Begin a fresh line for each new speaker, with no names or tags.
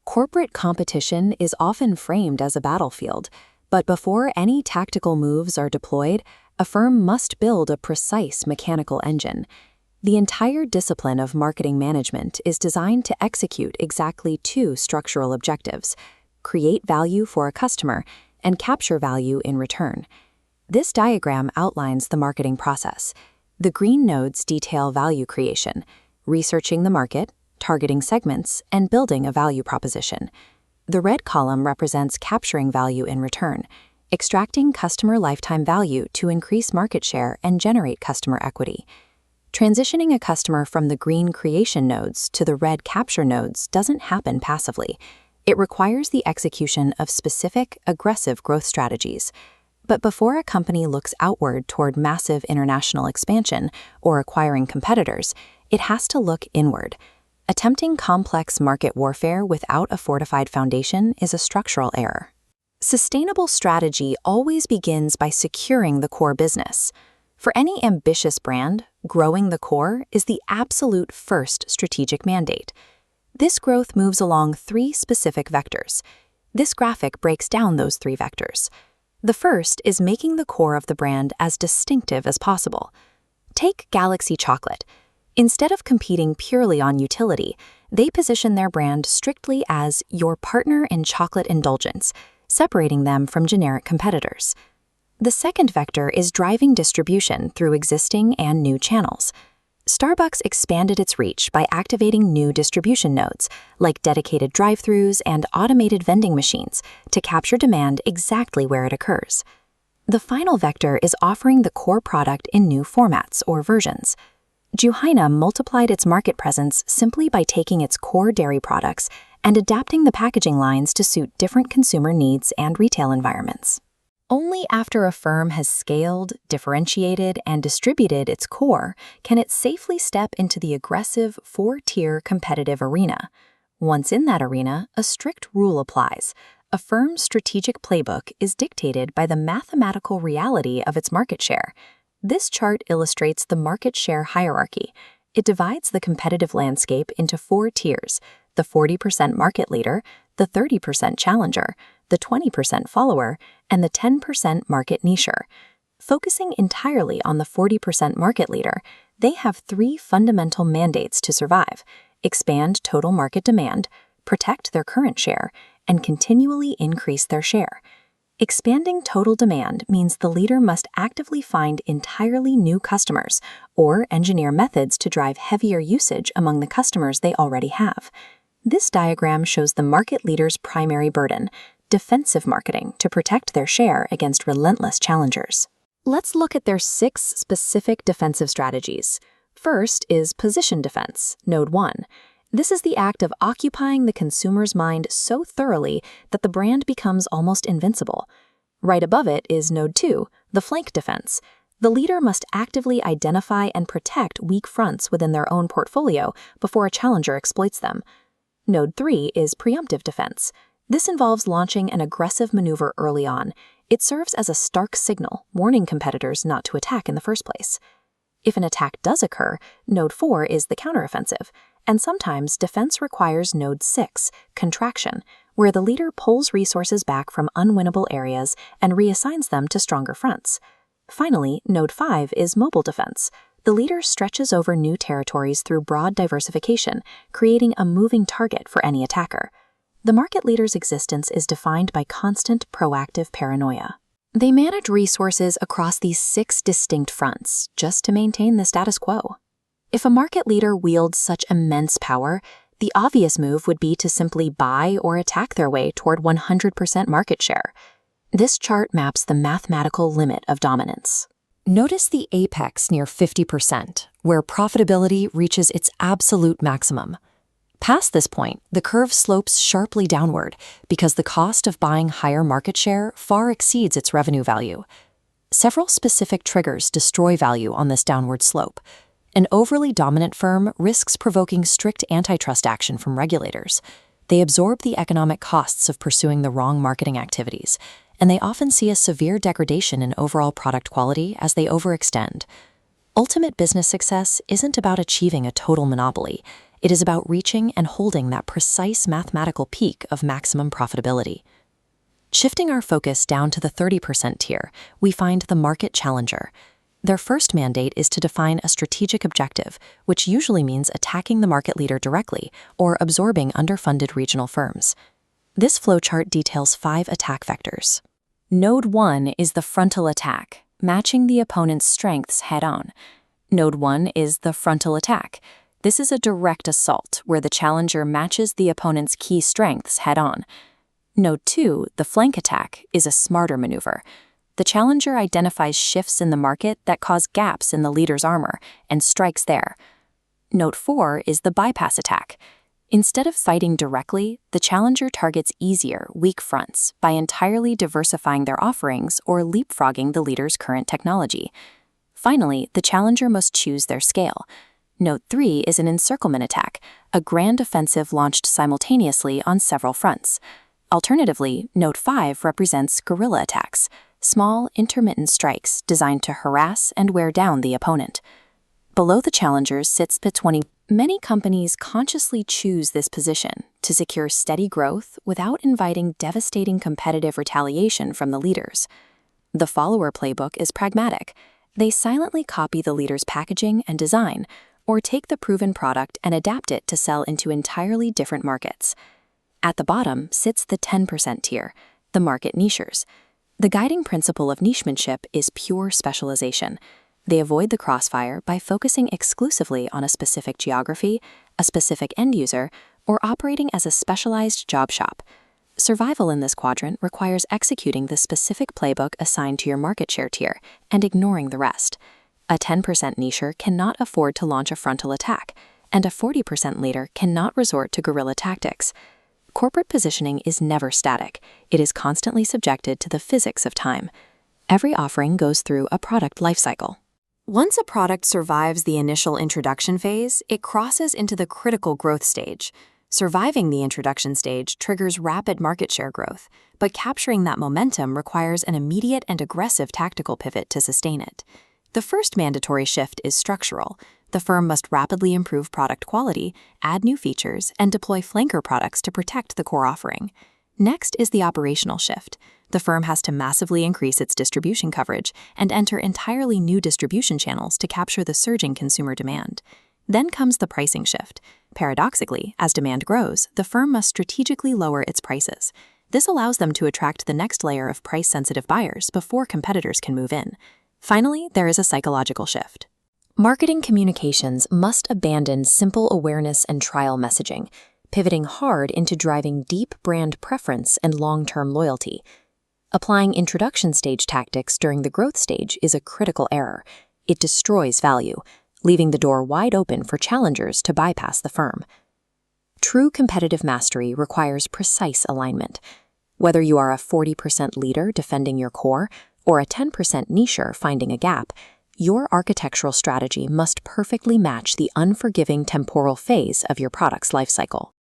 Corporate competition is often framed as a battlefield, but before any tactical moves are deployed, a firm must build a precise mechanical engine. The entire discipline of marketing management is designed to execute exactly two structural objectives: create value for a customer and capture value in return. This diagram outlines the marketing process. The green nodes detail value creation, researching the market, targeting segments, and building a value proposition. The red column represents capturing value in return, extracting customer lifetime value to increase market share and generate customer equity. Transitioning a customer from the green creation nodes to the red capture nodes doesn't happen passively. It requires the execution of specific, aggressive growth strategies. But before a company looks outward toward massive international expansion or acquiring competitors, it has to look inward. Attempting complex market warfare without a fortified foundation is a structural error. Sustainable strategy always begins by securing the core business. For any ambitious brand, growing the core is the absolute first strategic mandate. This growth moves along three specific vectors. This graphic breaks down those three vectors. The first is making the core of the brand as distinctive as possible. Take Galaxy Chocolate. Instead of competing purely on utility, they position their brand strictly as your partner in chocolate indulgence, separating them from generic competitors. The second vector is driving distribution through existing and new channels. Starbucks expanded its reach by activating new distribution nodes, like dedicated drive-thrus and automated vending machines, to capture demand exactly where it occurs. The final vector is offering the core product in new formats or versions. Juhina multiplied its market presence simply by taking its core dairy products and adapting the packaging lines to suit different consumer needs and retail environments. Only after a firm has scaled, differentiated, and distributed its core can it safely step into the aggressive four-tier competitive arena. Once in that arena, a strict rule applies. A firm's strategic playbook is dictated by the mathematical reality of its market share. This chart illustrates the market share hierarchy. It divides the competitive landscape into four tiers: the 40% market leader, the 30% challenger, the 20% follower, and the 10% market nicher. Focusing entirely on the 40% market leader, they have three fundamental mandates to survive: expand total market demand, protect their current share, and continually increase their share. Expanding total demand means the leader must actively find entirely new customers or engineer methods to drive heavier usage among the customers they already have. This diagram shows the market leader's primary burden: defensive marketing to protect their share against relentless challengers. Let's look at their 6 specific defensive strategies. First is position defense, Node 1. This is the act of occupying the consumer's mind so thoroughly that the brand becomes almost invincible. Right above it is Node 2, the flank defense. The leader must actively identify and protect weak fronts within their own portfolio before a challenger exploits them. Node 3 is preemptive defense. This involves launching an aggressive maneuver early on. It serves as a stark signal, warning competitors not to attack in the first place. If an attack does occur, Node 4 is the counteroffensive, and sometimes defense requires Node 6, contraction, where the leader pulls resources back from unwinnable areas and reassigns them to stronger fronts. Finally, Node 5 is mobile defense. The leader stretches over new territories through broad diversification, creating a moving target for any attacker. The market leader's existence is defined by constant proactive paranoia. They manage resources across these 6 distinct fronts just to maintain the status quo. If a market leader wields such immense power, the obvious move would be to simply buy or attack their way toward 100% market share. This chart maps the mathematical limit of dominance. Notice the apex near 50%, where profitability reaches its absolute maximum. Past this point, the curve slopes sharply downward because the cost of buying higher market share far exceeds its revenue value. Several specific triggers destroy value on this downward slope. An overly dominant firm risks provoking strict antitrust action from regulators. They absorb the economic costs of pursuing the wrong marketing activities, and they often see a severe degradation in overall product quality as they overextend. Ultimate business success isn't about achieving a total monopoly. It is about reaching and holding that precise mathematical peak of maximum profitability. Shifting our focus down to the 30% tier, we find the market challenger. Their first mandate is to define a strategic objective, which usually means attacking the market leader directly or absorbing underfunded regional firms. This flowchart details 5 attack vectors. Node 1 is the frontal attack, matching the opponent's strengths head-on. Node 1 is the frontal attack. This is a direct assault where the challenger matches the opponent's key strengths head-on. Node 2, the flank attack, is a smarter maneuver. The challenger identifies shifts in the market that cause gaps in the leader's armor and strikes there. Node 4 is the bypass attack. Instead of fighting directly, the challenger targets easier, weak fronts by entirely diversifying their offerings or leapfrogging the leader's current technology. Finally, the challenger must choose their scale. Node 3 is an encirclement attack, a grand offensive launched simultaneously on several fronts. Alternatively, Node 5 represents guerrilla attacks, small, intermittent strikes designed to harass and wear down the opponent. Below the challengers sits the 20. Many companies consciously choose this position to secure steady growth without inviting devastating competitive retaliation from the leaders. The follower playbook is pragmatic. They silently copy the leader's packaging and design, or take the proven product and adapt it to sell into entirely different markets. At the bottom sits the 10% tier, the market nichers. The guiding principle of nichemanship is pure specialization. They avoid the crossfire by focusing exclusively on a specific geography, a specific end user, or operating as a specialized job shop. Survival in this quadrant requires executing the specific playbook assigned to your market share tier and ignoring the rest. A 10% nicher cannot afford to launch a frontal attack, and a 40% leader cannot resort to guerrilla tactics. Corporate positioning is never static. It is constantly subjected to the physics of time. Every offering goes through a product lifecycle. Once a product survives the initial introduction phase, it crosses into the critical growth stage. Surviving the introduction stage triggers rapid market share growth, but capturing that momentum requires an immediate and aggressive tactical pivot to sustain it. The first mandatory shift is structural. The firm must rapidly improve product quality, add new features, and deploy flanker products to protect the core offering. Next is the operational shift. The firm has to massively increase its distribution coverage and enter entirely new distribution channels to capture the surging consumer demand. Then comes the pricing shift. Paradoxically, as demand grows, the firm must strategically lower its prices. This allows them to attract the next layer of price-sensitive buyers before competitors can move in. Finally, there is a psychological shift. Marketing communications must abandon simple awareness and trial messaging, pivoting hard into driving deep brand preference and long-term loyalty. Applying introduction stage tactics during the growth stage is a critical error. It destroys value, leaving the door wide open for challengers to bypass the firm. True competitive mastery requires precise alignment. Whether you are a 40% leader defending your core or a 10% nicher finding a gap, your architectural strategy must perfectly match the unforgiving temporal phase of your product's lifecycle.